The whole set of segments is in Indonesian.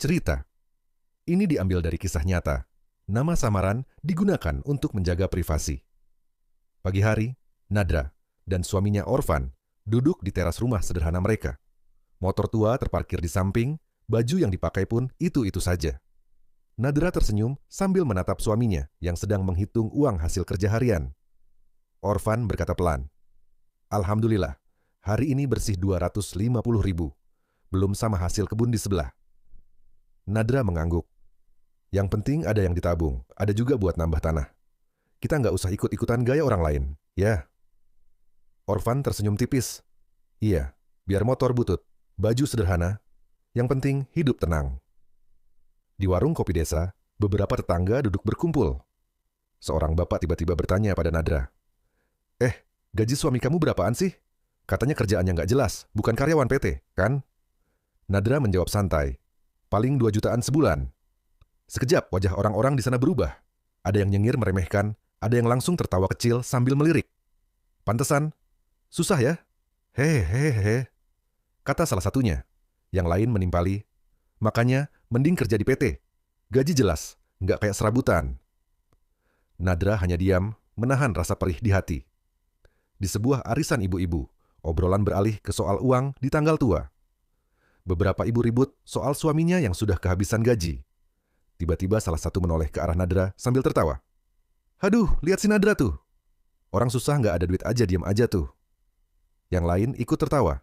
Cerita. Ini diambil dari kisah nyata. Nama samaran digunakan untuk menjaga privasi. Pagi hari, Nadra dan suaminya Orvan duduk di teras rumah sederhana mereka. Motor tua terparkir di samping, baju yang dipakai pun itu-itu saja. Nadra tersenyum sambil menatap suaminya yang sedang menghitung uang hasil kerja harian. Orvan berkata pelan, "Alhamdulillah, hari ini bersih 250.000. Belum sama hasil kebun di sebelah." Nadra mengangguk. "Yang penting ada yang ditabung, ada juga buat nambah tanah. Kita nggak usah ikut-ikutan gaya orang lain, ya." Orvan tersenyum tipis. "Iya, biar motor butut, baju sederhana, yang penting hidup tenang." Di warung kopi desa, beberapa tetangga duduk berkumpul. Seorang bapak tiba-tiba bertanya pada Nadra, gaji suami kamu berapaan sih? Katanya kerjaannya nggak jelas, bukan karyawan PT, kan?" Nadra menjawab santai, "Paling 2 jutaan sebulan." Sekejap wajah orang-orang di sana berubah. Ada yang nyengir meremehkan, ada yang langsung tertawa kecil sambil melirik. "Pantesan, susah ya?" "Hehehe," kata salah satunya. Yang lain menimpali, "Makanya mending kerja di PT. Gaji jelas, nggak kayak serabutan." Nadra hanya diam, menahan rasa perih di hati. Di sebuah arisan ibu-ibu, obrolan beralih ke soal uang di tanggal tua. Beberapa ibu ribut soal suaminya yang sudah kehabisan gaji. Tiba-tiba salah satu menoleh ke arah Nadra sambil tertawa. "Haduh, lihat si Nadra tuh. Orang susah nggak ada duit aja, diam aja tuh." Yang lain ikut tertawa.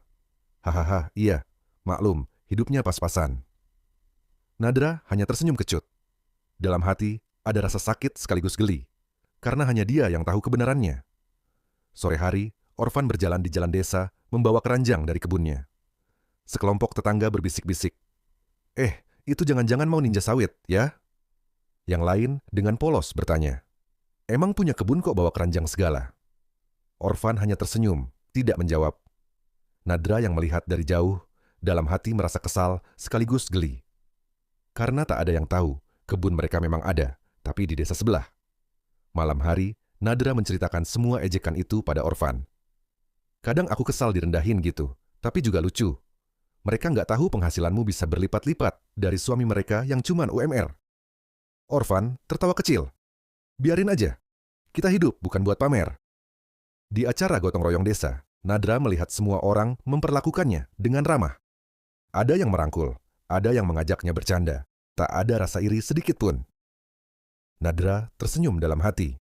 "Hahaha, iya, maklum, hidupnya pas-pasan." Nadra hanya tersenyum kecut. Dalam hati ada rasa sakit sekaligus geli, karena hanya dia yang tahu kebenarannya. Sore hari, Orvan berjalan di jalan desa membawa keranjang dari kebunnya. Sekelompok tetangga berbisik-bisik, itu jangan-jangan mau ninja sawit, ya?" Yang lain dengan polos bertanya, "Emang punya kebun kok bawa keranjang segala?" Orvan hanya tersenyum, tidak menjawab. Nadra yang melihat dari jauh, dalam hati merasa kesal sekaligus geli. Karena tak ada yang tahu, kebun mereka memang ada, tapi di desa sebelah. Malam hari, Nadra menceritakan semua ejekan itu pada Orvan. "Kadang aku kesal direndahin gitu, tapi juga lucu. Mereka nggak tahu penghasilanmu bisa berlipat-lipat dari suami mereka yang cuman UMR." Orvan tertawa kecil. "Biarin aja. Kita hidup bukan buat pamer." Di acara gotong royong desa, Nadra melihat semua orang memperlakukannya dengan ramah. Ada yang merangkul, ada yang mengajaknya bercanda. Tak ada rasa iri sedikit pun. Nadra tersenyum dalam hati.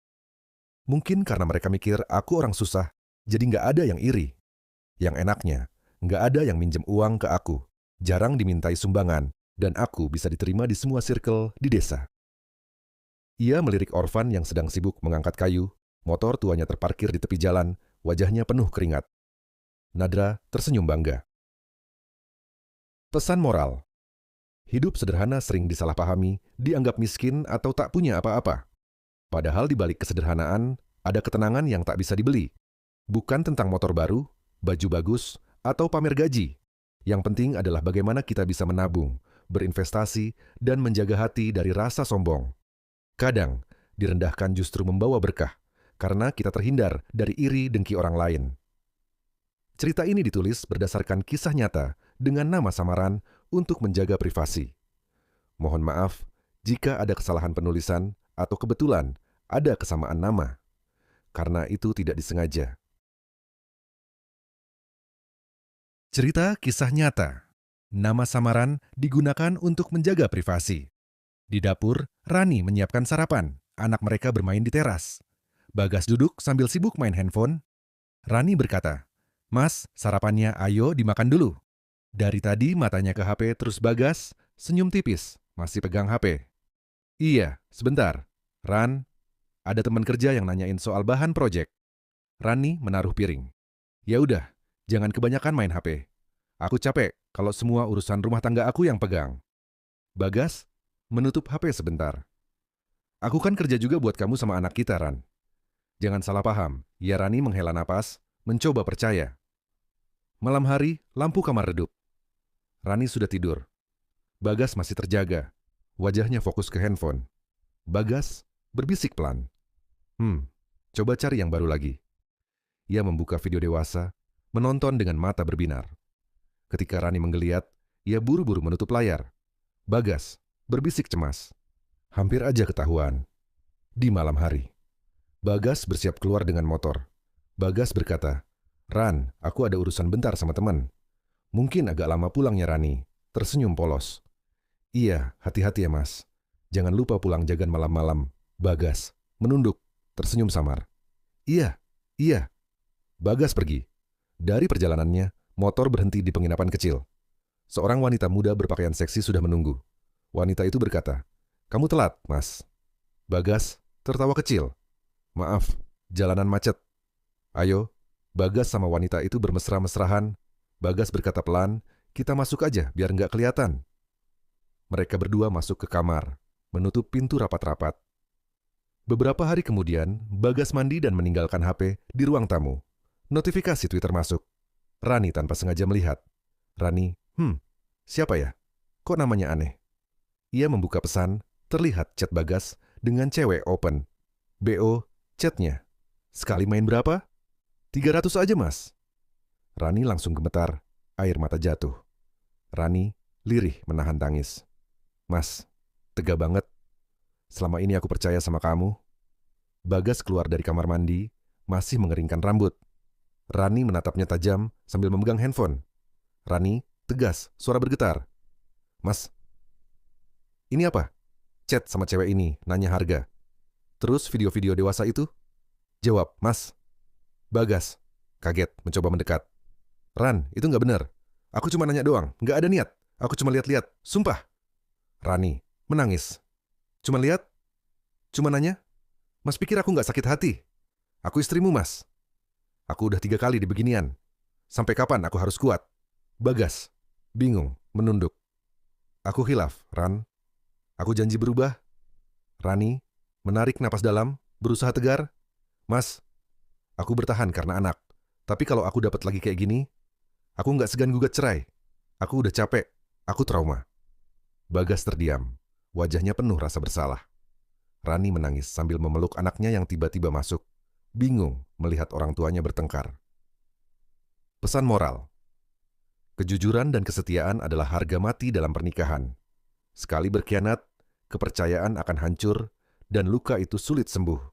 Mungkin karena mereka mikir aku orang susah, jadi nggak ada yang iri. Yang enaknya, nggak ada yang minjem uang ke aku. Jarang dimintai sumbangan, dan aku bisa diterima di semua circle di desa. Ia melirik Orvan yang sedang sibuk mengangkat kayu. Motor tuanya terparkir di tepi jalan, wajahnya penuh keringat. Nadra tersenyum bangga. Pesan moral. Hidup sederhana sering disalahpahami, dianggap miskin atau tak punya apa-apa. Padahal di balik kesederhanaan, ada ketenangan yang tak bisa dibeli. Bukan tentang motor baru, baju bagus, atau pamer gaji. Yang penting adalah bagaimana kita bisa menabung, berinvestasi, dan menjaga hati dari rasa sombong. Kadang, direndahkan justru membawa berkah, karena kita terhindar dari iri dengki orang lain. Cerita ini ditulis berdasarkan kisah nyata dengan nama samaran untuk menjaga privasi. Mohon maaf jika ada kesalahan penulisan atau kebetulan ada kesamaan nama, karena itu tidak disengaja. Cerita kisah nyata. Nama samaran digunakan untuk menjaga privasi. Di dapur, Rani menyiapkan sarapan. Anak mereka bermain di teras. Bagas duduk sambil sibuk main handphone. Rani berkata, "Mas, sarapannya ayo dimakan dulu." Dari tadi matanya ke HP terus Bagas, senyum tipis, masih pegang HP. "Iya, sebentar. Ran, ada teman kerja yang nanyain soal bahan proyek." Rani menaruh piring. "Ya udah, jangan kebanyakan main HP. Aku capek kalau semua urusan rumah tangga aku yang pegang." Bagas menutup HP sebentar. "Aku kan kerja juga buat kamu sama anak kita, Ran." "Jangan salah paham." Ya, Rani menghela napas, mencoba percaya. Malam hari, lampu kamar redup. Rani sudah tidur. Bagas masih terjaga. Wajahnya fokus ke handphone. Bagas berbisik pelan. Coba cari yang baru lagi." Ia membuka video dewasa, menonton dengan mata berbinar. Ketika Rani menggeliat, ia buru-buru menutup layar. Bagas berbisik cemas. Hampir aja ketahuan. Di malam hari, Bagas bersiap keluar dengan motor. Bagas berkata, "Ran, aku ada urusan bentar sama teman. Mungkin agak lama pulangnya Rani." Tersenyum polos. "Iya, hati-hati ya mas. Jangan lupa pulang jagan malam-malam." Bagas menunduk, tersenyum samar. "Iya, iya." Bagas pergi. Dari perjalanannya, motor berhenti di penginapan kecil. Seorang wanita muda berpakaian seksi sudah menunggu. Wanita itu berkata, "Kamu telat, mas." Bagas tertawa kecil. "Maaf, jalanan macet." "Ayo." Bagas sama wanita itu bermesra-mesrahan. Bagas berkata pelan, "Kita masuk aja biar nggak kelihatan." Mereka berdua masuk ke kamar, menutup pintu rapat-rapat. Beberapa hari kemudian, Bagas mandi dan meninggalkan HP di ruang tamu. Notifikasi Twitter masuk. Rani tanpa sengaja melihat. Rani, siapa ya? Kok namanya aneh? Ia membuka pesan, terlihat chat Bagas dengan cewek open. BO, chatnya. "Sekali main berapa?" "300 aja mas." Rani langsung gemetar, air mata jatuh. Rani lirih menahan tangis. "Mas, tega banget. Selama ini aku percaya sama kamu." Bagas keluar dari kamar mandi, masih mengeringkan rambut. Rani menatapnya tajam sambil memegang handphone. Rani tegas, suara bergetar. "Mas, ini apa?" "Chat sama cewek ini, nanya harga." "Terus video-video dewasa itu?" "Jawab, mas." Bagas kaget, mencoba mendekat. "Ran, itu nggak benar. Aku cuma nanya doang, nggak ada niat. Aku cuma lihat-lihat, sumpah." Rani menangis. "Cuma lihat? Cuma nanya? Mas pikir aku nggak sakit hati? Aku istrimu, mas. Aku udah 3 kali di beginian. Sampai kapan aku harus kuat?" Bagas bingung, menunduk. "Aku khilaf, Ran. Aku janji berubah." Rani menarik napas dalam, berusaha tegar. "Mas, aku bertahan karena anak. Tapi kalau aku dapat lagi kayak gini, aku nggak segan gugat cerai. Aku udah capek. Aku trauma." Bagas terdiam. Wajahnya penuh rasa bersalah. Rani menangis sambil memeluk anaknya yang tiba-tiba masuk. Bingung melihat orang tuanya bertengkar. Pesan moral. Kejujuran dan kesetiaan adalah harga mati dalam pernikahan. Sekali berkhianat, kepercayaan akan hancur dan luka itu sulit sembuh.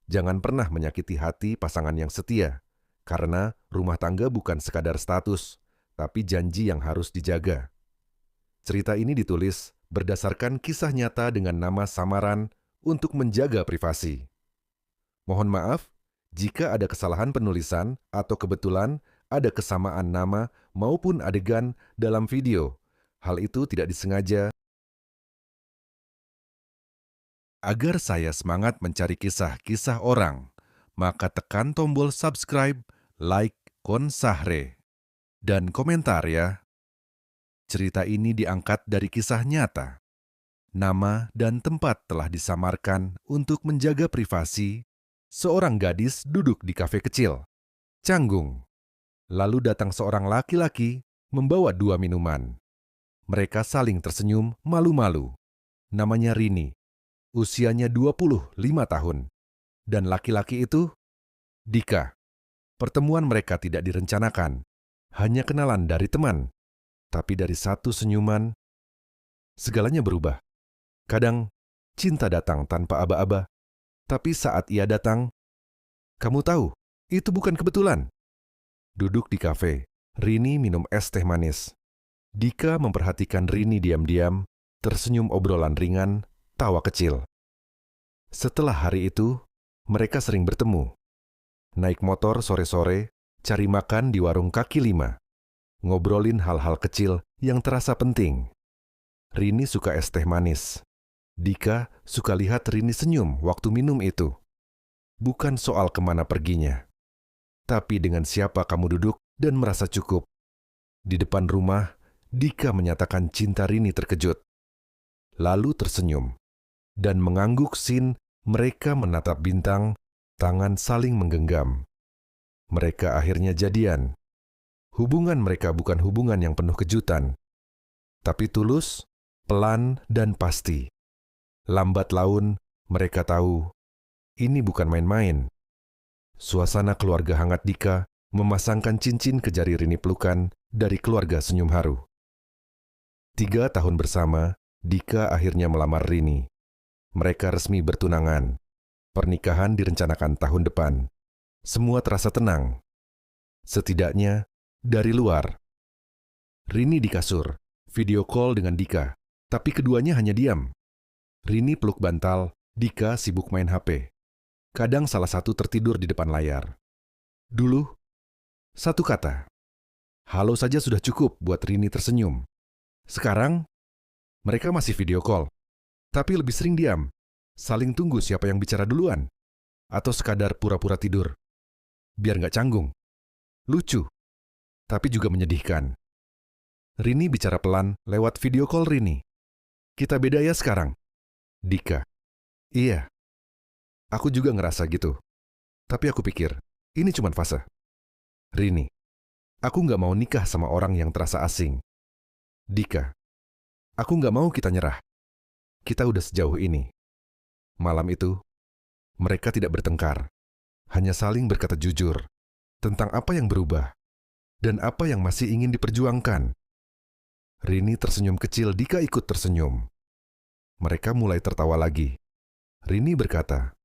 Jangan pernah menyakiti hati pasangan yang setia, karena rumah tangga bukan sekadar status, tapi janji yang harus dijaga. Cerita ini ditulis berdasarkan kisah nyata dengan nama samaran untuk menjaga privasi. Mohon maaf jika ada kesalahan penulisan atau kebetulan ada kesamaan nama maupun adegan dalam video. Hal itu tidak disengaja. Agar saya semangat mencari kisah-kisah orang, maka tekan tombol subscribe, like, konsahre, dan komentar ya. Cerita ini diangkat dari kisah nyata. Nama dan tempat telah disamarkan untuk menjaga privasi. Seorang gadis duduk di kafe kecil, canggung. Lalu datang seorang laki-laki membawa 2 minuman. Mereka saling tersenyum malu-malu. Namanya Rini. Usianya 25 tahun. Dan laki-laki itu, Dika. Pertemuan mereka tidak direncanakan. Hanya kenalan dari teman. Tapi dari satu senyuman, segalanya berubah. Kadang, cinta datang tanpa aba-aba. Tapi saat ia datang, kamu tahu, itu bukan kebetulan. Duduk di kafe, Rini minum es teh manis. Dika memperhatikan Rini diam-diam, tersenyum obrolan ringan, tawa kecil. Setelah hari itu, mereka sering bertemu. Naik motor sore-sore, cari makan di warung kaki 5. Ngobrolin hal-hal kecil yang terasa penting. Rini suka es teh manis. Dika suka lihat Rini senyum waktu minum itu. Bukan soal kemana perginya, tapi dengan siapa kamu duduk dan merasa cukup. Di depan rumah, Dika menyatakan cinta. Rini terkejut. Lalu tersenyum. Dan mengangguk sin, mereka menatap bintang, tangan saling menggenggam. Mereka akhirnya jadian. Hubungan mereka bukan hubungan yang penuh kejutan, tapi tulus, pelan, dan pasti. Lambat laun, mereka tahu, ini bukan main-main. Suasana keluarga hangat Dika memasangkan cincin ke jari Rini pelukan dari keluarga senyum haru. 3 tahun bersama, Dika akhirnya melamar Rini. Mereka resmi bertunangan. Pernikahan direncanakan tahun depan. Semua terasa tenang. Setidaknya dari luar. Rini di kasur, video call dengan Dika, tapi keduanya hanya diam. Rini peluk bantal, Dika sibuk main HP. Kadang salah satu tertidur di depan layar. Dulu, satu kata. Halo saja sudah cukup buat Rini tersenyum. Sekarang, mereka masih video call, tapi lebih sering diam, saling tunggu siapa yang bicara duluan, atau sekadar pura-pura tidur. Biar nggak canggung. Lucu, tapi juga menyedihkan. Rini bicara pelan lewat video call Rini. Kita beda ya sekarang. Dika. Iya. Aku juga ngerasa gitu. Tapi aku pikir, ini cuma fase. Rini. Aku nggak mau nikah sama orang yang terasa asing. Dika. Aku nggak mau kita nyerah. Kita udah sejauh ini. Malam itu, mereka tidak bertengkar. Hanya saling berkata jujur tentang apa yang berubah dan apa yang masih ingin diperjuangkan. Rini tersenyum kecil, Dika ikut tersenyum. Mereka mulai tertawa lagi. Rini berkata,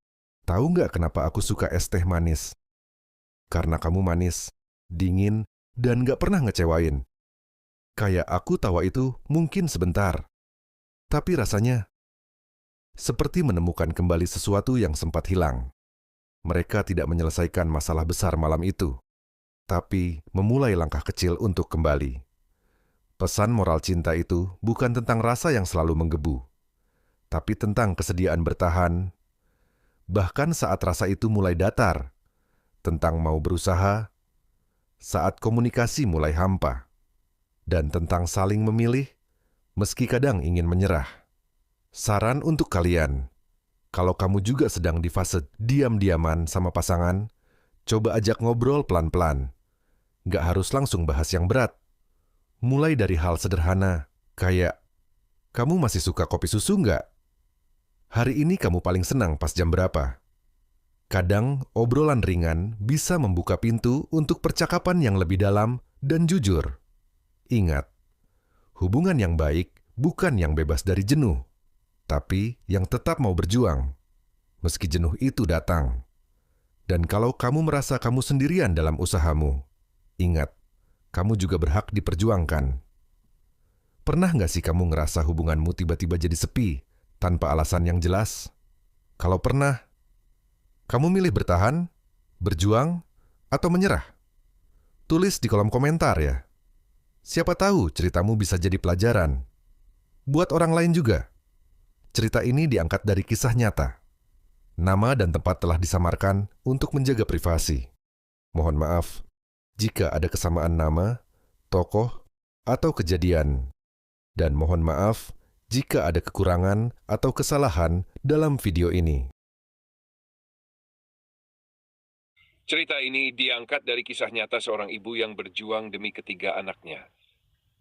tahu nggak kenapa aku suka es teh manis? Karena kamu manis, dingin, dan nggak pernah ngecewain. Kayak aku tawa itu mungkin sebentar. Tapi rasanya seperti menemukan kembali sesuatu yang sempat hilang. Mereka tidak menyelesaikan masalah besar malam itu, tapi memulai langkah kecil untuk kembali. Pesan moral cinta itu bukan tentang rasa yang selalu menggebu, tapi tentang kesediaan bertahan, bahkan saat rasa itu mulai datar, tentang mau berusaha, saat komunikasi mulai hampa, dan tentang saling memilih, meski kadang ingin menyerah. Saran untuk kalian, kalau kamu juga sedang di fase diam-diaman sama pasangan, coba ajak ngobrol pelan-pelan. Nggak harus langsung bahas yang berat. Mulai dari hal sederhana, kayak, kamu masih suka kopi susu nggak? Hari ini kamu paling senang pas jam berapa? Kadang, obrolan ringan bisa membuka pintu untuk percakapan yang lebih dalam dan jujur. Ingat, hubungan yang baik bukan yang bebas dari jenuh, tapi yang tetap mau berjuang, meski jenuh itu datang. Dan kalau kamu merasa kamu sendirian dalam usahamu, ingat, kamu juga berhak diperjuangkan. Pernah nggak sih kamu ngerasa hubunganmu tiba-tiba jadi sepi, tanpa alasan yang jelas? Kalau pernah, kamu milih bertahan, berjuang, atau menyerah? Tulis di kolom komentar ya. Siapa tahu ceritamu bisa jadi pelajaran. Buat orang lain juga. Cerita ini diangkat dari kisah nyata. Nama dan tempat telah disamarkan untuk menjaga privasi. Mohon maaf jika ada kesamaan nama, tokoh, atau kejadian. Dan mohon maaf jika ada kekurangan atau kesalahan dalam video ini. Cerita ini diangkat dari kisah nyata seorang ibu yang berjuang demi ketiga anaknya.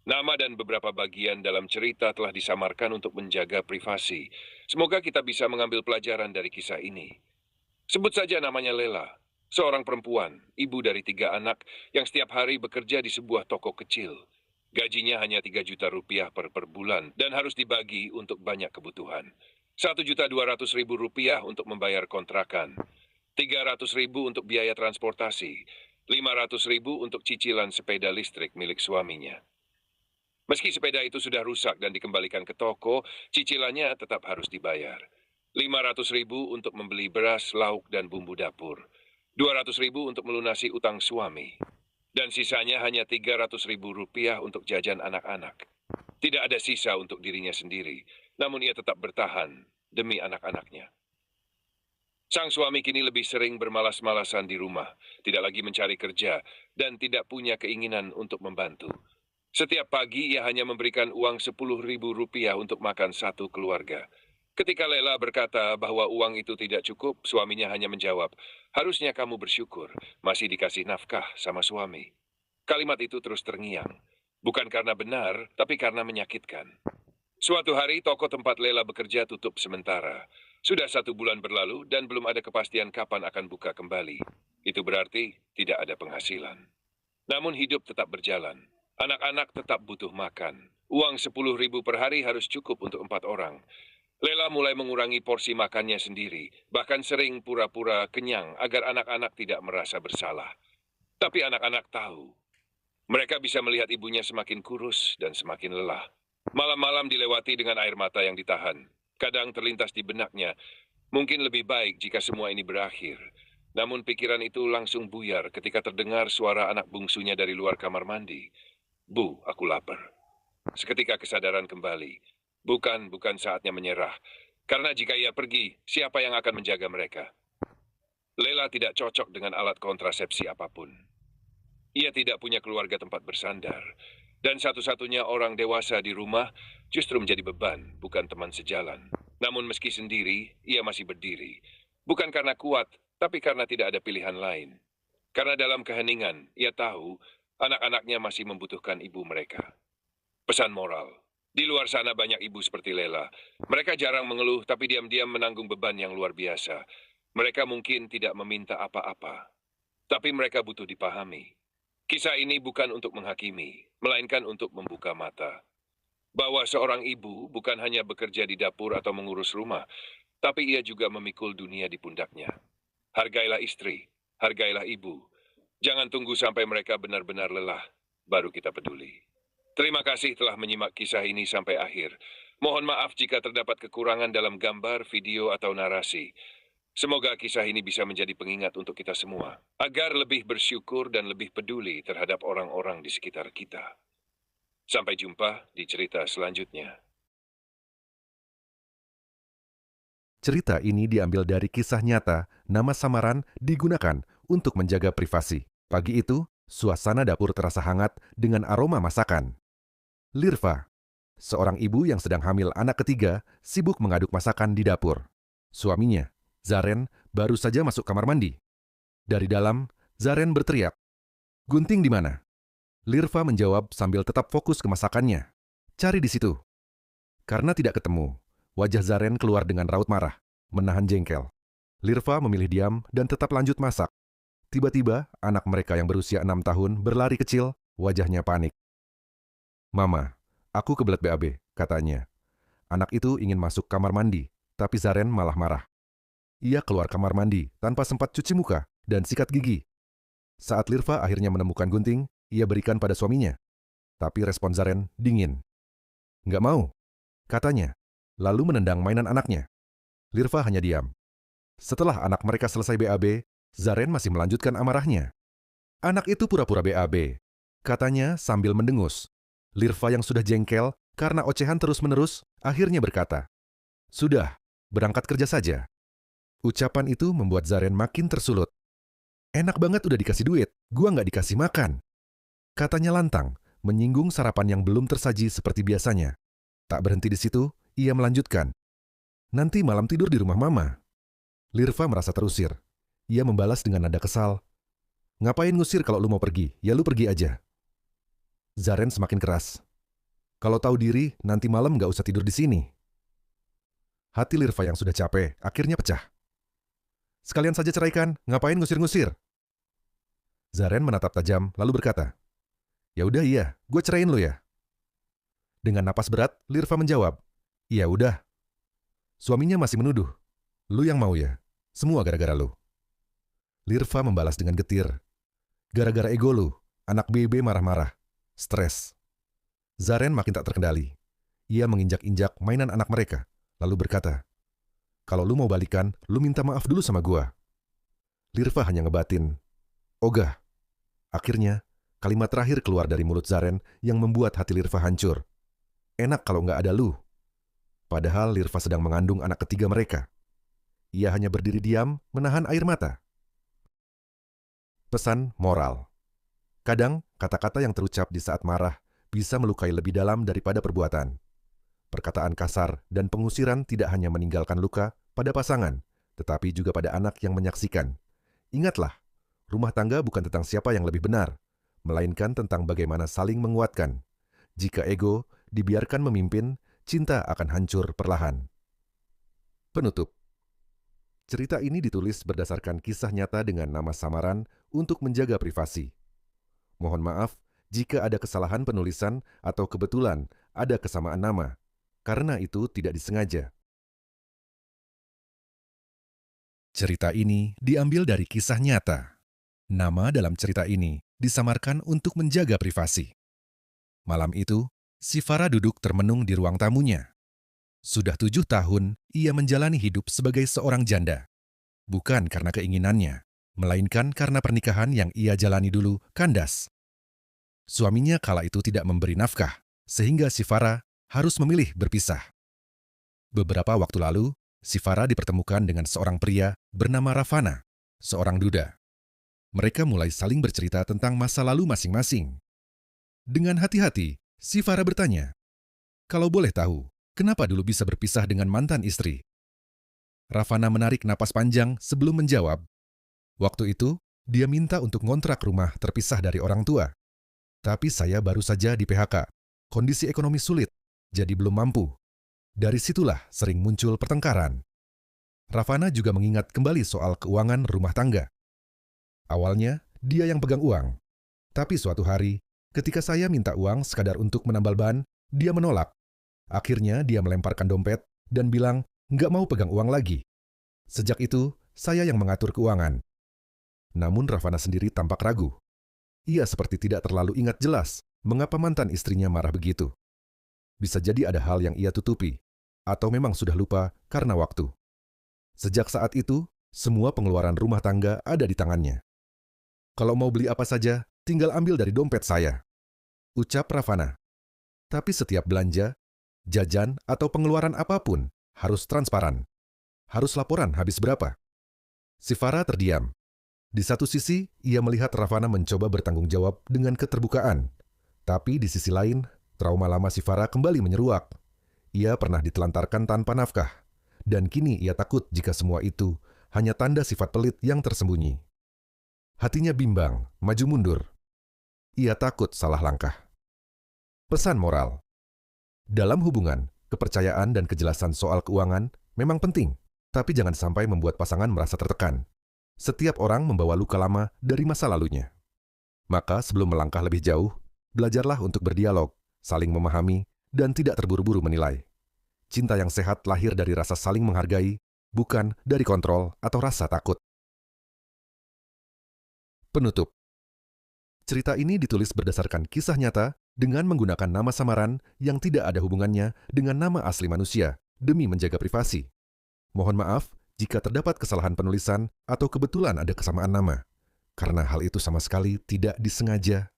Nama dan beberapa bagian dalam cerita telah disamarkan untuk menjaga privasi. Semoga kita bisa mengambil pelajaran dari kisah ini. Sebut saja namanya Lela, seorang perempuan, ibu dari 3 anak yang setiap hari bekerja di sebuah toko kecil. Gajinya hanya 3 juta rupiah per bulan dan harus dibagi untuk banyak kebutuhan. 1.200.000 rupiah untuk membayar kontrakan, 300.000 untuk biaya transportasi, 500.000 untuk cicilan sepeda listrik milik suaminya. Meski sepeda itu sudah rusak dan dikembalikan ke toko, cicilannya tetap harus dibayar. 500.000 untuk membeli beras, lauk, dan bumbu dapur. 200.000 untuk melunasi utang suami. Dan sisanya hanya 300.000 rupiah untuk jajan anak-anak. Tidak ada sisa untuk dirinya sendiri, namun ia tetap bertahan demi anak-anaknya. Sang suami kini lebih sering bermalas-malasan di rumah, tidak lagi mencari kerja, dan tidak punya keinginan untuk membantu. Setiap pagi ia hanya memberikan uang 10.000 rupiah untuk makan satu keluarga. Ketika Lela berkata bahwa uang itu tidak cukup, suaminya hanya menjawab, harusnya kamu bersyukur, masih dikasih nafkah sama suami. Kalimat itu terus terngiang, bukan karena benar, tapi karena menyakitkan. Suatu hari toko tempat Lela bekerja tutup sementara. Sudah 1 bulan berlalu dan belum ada kepastian kapan akan buka kembali. Itu berarti tidak ada penghasilan. Namun hidup tetap berjalan. Anak-anak tetap butuh makan. Uang 10.000 per hari harus cukup untuk 4 orang. Lela mulai mengurangi porsi makannya sendiri, bahkan sering pura-pura kenyang agar anak-anak tidak merasa bersalah. Tapi anak-anak tahu, mereka bisa melihat ibunya semakin kurus dan semakin lelah. Malam-malam dilewati dengan air mata yang ditahan. Kadang terlintas di benaknya, mungkin lebih baik jika semua ini berakhir. Namun pikiran itu langsung buyar ketika terdengar suara anak bungsunya dari luar kamar mandi. Bu, aku lapar. Seketika kesadaran kembali. Bukan saatnya menyerah. Karena jika ia pergi, siapa yang akan menjaga mereka? Lela tidak cocok dengan alat kontrasepsi apapun. Ia tidak punya keluarga tempat bersandar. Dan satu-satunya orang dewasa di rumah justru menjadi beban, bukan teman sejalan. Namun meski sendiri, ia masih berdiri. Bukan karena kuat, tapi karena tidak ada pilihan lain. Karena dalam keheningan, ia tahu anak-anaknya masih membutuhkan ibu mereka. Pesan moral. Di luar sana banyak ibu seperti Lela. Mereka jarang mengeluh, tapi diam-diam menanggung beban yang luar biasa. Mereka mungkin tidak meminta apa-apa, tapi mereka butuh dipahami. Kisah ini bukan untuk menghakimi, melainkan untuk membuka mata. Bahwa seorang ibu bukan hanya bekerja di dapur atau mengurus rumah, tapi ia juga memikul dunia di pundaknya. Hargailah istri, hargailah ibu. Jangan tunggu sampai mereka benar-benar lelah, baru kita peduli. Terima kasih telah menyimak kisah ini sampai akhir. Mohon maaf jika terdapat kekurangan dalam gambar, video, atau narasi. Semoga kisah ini bisa menjadi pengingat untuk kita semua, agar lebih bersyukur dan lebih peduli terhadap orang-orang di sekitar kita. Sampai jumpa di cerita selanjutnya. Cerita ini diambil dari kisah nyata, nama samaran digunakan untuk menjaga privasi. Pagi itu, suasana dapur terasa hangat dengan aroma masakan. Lirva, seorang ibu yang sedang hamil anak ketiga, sibuk mengaduk masakan di dapur. Suaminya, Zaren, baru saja masuk kamar mandi. Dari dalam, Zaren berteriak, "Gunting di mana?" Lirva menjawab sambil tetap fokus ke masakannya. "Cari di situ." Karena tidak ketemu, wajah Zaren keluar dengan raut marah, menahan jengkel. Lirva memilih diam dan tetap lanjut masak. Tiba-tiba, anak mereka yang berusia 6 tahun berlari kecil, wajahnya panik. "Mama, aku kebelet BAB," katanya. Anak itu ingin masuk kamar mandi, tapi Zaren malah marah. Ia keluar kamar mandi tanpa sempat cuci muka dan sikat gigi. Saat Lirva akhirnya menemukan gunting, ia berikan pada suaminya. Tapi respon Zaren dingin. "Nggak mau," katanya, lalu menendang mainan anaknya. Lirva hanya diam. Setelah anak mereka selesai BAB, Zaren masih melanjutkan amarahnya. "Anak itu pura-pura BAB," katanya sambil mendengus. Lirva yang sudah jengkel karena ocehan terus-menerus akhirnya berkata, "Sudah, berangkat kerja saja." Ucapan itu membuat Zaren makin tersulut. "Enak banget udah dikasih duit, gua nggak dikasih makan," katanya lantang, menyinggung sarapan yang belum tersaji seperti biasanya. Tak berhenti di situ, ia melanjutkan, "Nanti malam tidur di rumah mama." Lirva merasa terusir. Ia membalas dengan nada kesal, "Ngapain ngusir kalau lu mau pergi? Ya lu pergi aja." Zaren semakin keras. "Kalau tahu diri, nanti malam nggak usah tidur di sini." Hati Lirva yang sudah capek akhirnya pecah. "Sekalian saja ceraikan, ngapain ngusir-ngusir?" Zaren menatap tajam lalu berkata, "Ya udah iya, gue ceraiin lo ya." Dengan napas berat, Lirva menjawab, "Ya udah." Suaminya masih menuduh, "Lu yang mau ya? Semua gara-gara lu." Lirva membalas dengan getir, "Gara-gara ego lu, anak BB marah-marah, stres." Zaren makin tak terkendali. Ia menginjak-injak mainan anak mereka, lalu berkata, "Kalau lu mau balikan, lu minta maaf dulu sama gua." Lirva hanya ngebatin, "Ogah." Akhirnya, kalimat terakhir keluar dari mulut Zaren yang membuat hati Lirva hancur. "Enak kalau nggak ada lu." Padahal Lirva sedang mengandung anak ketiga mereka. Ia hanya berdiri diam, menahan air mata. Pesan moral. Kadang, kata-kata yang terucap di saat marah bisa melukai lebih dalam daripada perbuatan. Perkataan kasar dan pengusiran tidak hanya meninggalkan luka pada pasangan, tetapi juga pada anak yang menyaksikan. Ingatlah, rumah tangga bukan tentang siapa yang lebih benar, melainkan tentang bagaimana saling menguatkan. Jika ego dibiarkan memimpin, cinta akan hancur perlahan. Penutup. Cerita ini ditulis berdasarkan kisah nyata dengan nama samaran untuk menjaga privasi. Mohon maaf jika ada kesalahan penulisan atau kebetulan ada kesamaan nama. Karena itu tidak disengaja. Cerita ini diambil dari kisah nyata. Nama dalam cerita ini disamarkan untuk menjaga privasi. Malam itu, si Farah duduk termenung di ruang tamunya. Sudah 7 tahun ia menjalani hidup sebagai seorang janda. Bukan karena keinginannya, melainkan karena pernikahan yang ia jalani dulu kandas. Suaminya kala itu tidak memberi nafkah, sehingga si Farah harus memilih berpisah. Beberapa waktu lalu, si Farah dipertemukan dengan seorang pria bernama Ravana, seorang duda. Mereka mulai saling bercerita tentang masa lalu masing-masing. Dengan hati-hati, si Farah bertanya, "Kalau boleh tahu, kenapa dulu bisa berpisah dengan mantan istri?" Ravana menarik napas panjang sebelum menjawab. Waktu itu, dia minta untuk ngontrak rumah terpisah dari orang tua. Tapi saya baru saja di PHK. Kondisi ekonomi sulit, jadi belum mampu. Dari situlah sering muncul pertengkaran. Ravana juga mengingat kembali soal keuangan rumah tangga. Awalnya, dia yang pegang uang. Tapi suatu hari, ketika saya minta uang sekadar untuk menambal ban, dia menolak. Akhirnya dia melemparkan dompet dan bilang nggak mau pegang uang lagi. Sejak itu, saya yang mengatur keuangan. Namun Ravana sendiri tampak ragu. Ia seperti tidak terlalu ingat jelas mengapa mantan istrinya marah begitu. Bisa jadi ada hal yang ia tutupi, atau memang sudah lupa karena waktu. Sejak saat itu, semua pengeluaran rumah tangga ada di tangannya. "Kalau mau beli apa saja, tinggal ambil dari dompet saya," ucap Ravana. Tapi setiap belanja, jajan, atau pengeluaran apapun harus transparan. Harus laporan habis berapa. Si Farah terdiam. Di satu sisi, ia melihat Ravana mencoba bertanggung jawab dengan keterbukaan. Tapi di sisi lain, trauma lama si Farah kembali menyeruak. Ia pernah ditelantarkan tanpa nafkah. Dan kini ia takut jika semua itu hanya tanda sifat pelit yang tersembunyi. Hatinya bimbang, maju mundur. Ia takut salah langkah. Pesan moral. Dalam hubungan, kepercayaan dan kejelasan soal keuangan memang penting, tapi jangan sampai membuat pasangan merasa tertekan. Setiap orang membawa luka lama dari masa lalunya. Maka sebelum melangkah lebih jauh, belajarlah untuk berdialog, saling memahami, dan tidak terburu-buru menilai. Cinta yang sehat lahir dari rasa saling menghargai, bukan dari kontrol atau rasa takut. Penutup. Cerita ini ditulis berdasarkan kisah nyata dengan menggunakan nama samaran yang tidak ada hubungannya dengan nama asli manusia demi menjaga privasi. Mohon maaf jika terdapat kesalahan penulisan atau kebetulan ada kesamaan nama, karena hal itu sama sekali tidak disengaja.